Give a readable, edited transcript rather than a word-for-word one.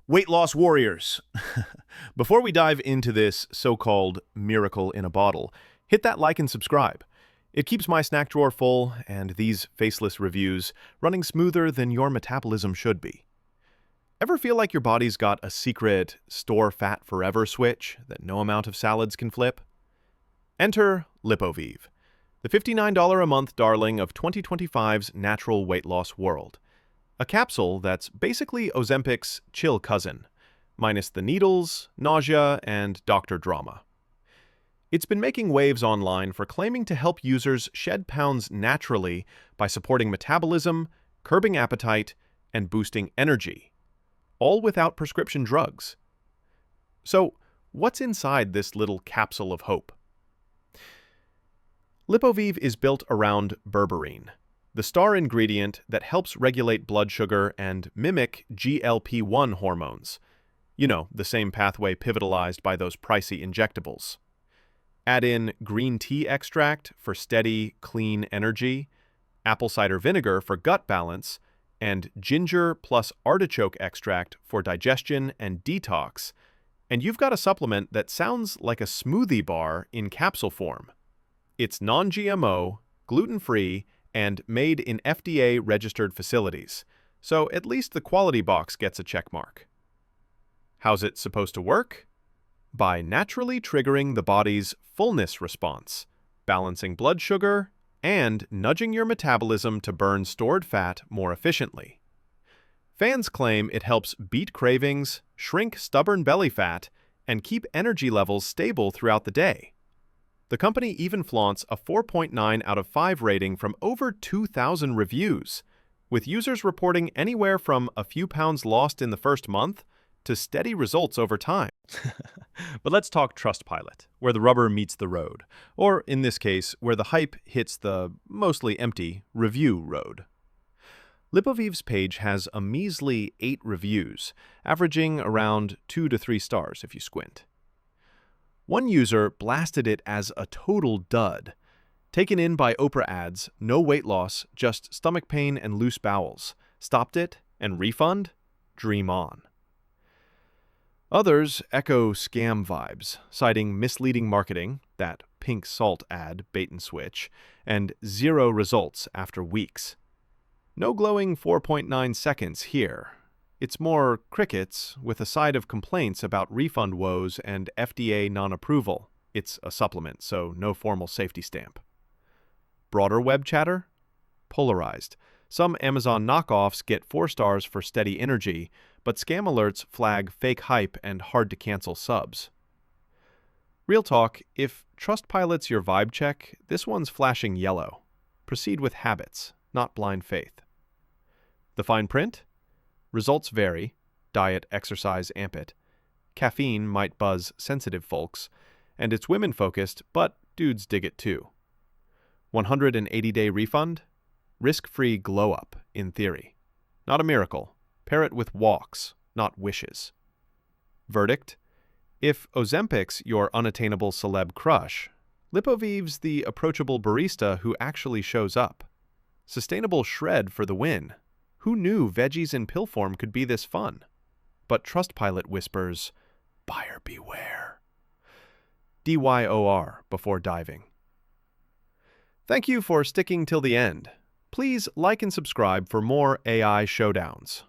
Weight loss warriors. Before we dive into this so-called miracle in a bottle, hit that like and subscribe. It keeps my snack drawer full and these faceless reviews running smoother than your metabolism should be. Ever feel like your body's got a secret store fat forever switch that no amount of salads can flip? Enter Lipovive, the $59 a month darling of 2025's natural weight loss world. A capsule that's basically Ozempic's chill cousin, minus the needles, nausea, and doctor drama. It's been making waves online for claiming to help users shed pounds naturally by supporting metabolism, curbing appetite, and boosting energy, all without prescription drugs. So, what's inside this little capsule of hope? Lipovive is built around berberine, the star ingredient that helps regulate blood sugar and mimic GLP-1 hormones. You know, the same pathway pivotalized by those pricey injectables. Add in green tea extract for steady, clean energy, apple cider vinegar for gut balance, and ginger plus artichoke extract for digestion and detox, and you've got a supplement that sounds like a smoothie bar in capsule form. It's non-GMO, gluten-free, and made in FDA-registered facilities, so at least the quality box gets a check mark. How's it supposed to work? By naturally triggering the body's fullness response, balancing blood sugar, and nudging your metabolism to burn stored fat more efficiently. Fans claim it helps beat cravings, shrink stubborn belly fat, and keep energy levels stable throughout the day. The company even flaunts a 4.9 out of 5 rating from over 2,000 reviews, with users reporting anywhere from a few pounds lost in the first month to steady results over time. But let's talk Trustpilot, where the rubber meets the road, or in this case, where the hype hits the mostly empty review road. Lipovive's page has a measly 8 reviews, averaging around 2 to 3 stars if you squint. One user blasted it as a total dud. Taken in by Oprah ads, no weight loss, just stomach pain and loose bowels. Stopped it and refund? Dream on. Others echo scam vibes, citing misleading marketing, that pink salt ad bait and switch, and 0 results after weeks. No glowing 4.9 seconds here. It's more crickets with a side of complaints about refund woes and FDA non-approval. It's a supplement, so no formal safety stamp. Broader web chatter? Polarized. Some Amazon knockoffs get 4 stars for steady energy, but scam alerts flag fake hype and hard-to-cancel subs. Real talk, if Trustpilot's your vibe check, this one's flashing yellow. Proceed with habits, not blind faith. The fine print? Results vary. Diet, exercise, amp it. Caffeine might buzz sensitive folks, and it's women-focused, but dudes dig it too. 180-day refund? Risk-free glow-up, in theory. Not a miracle. Pair it with walks, not wishes. Verdict? If Ozempic's your unattainable celeb crush, Lipovive's the approachable barista who actually shows up. Sustainable shred for the win. Who knew veggies in pill form could be this fun? But Trustpilot whispers, buyer beware. DYOR before diving. Thank you for sticking till the end. Please like and subscribe for more AI showdowns.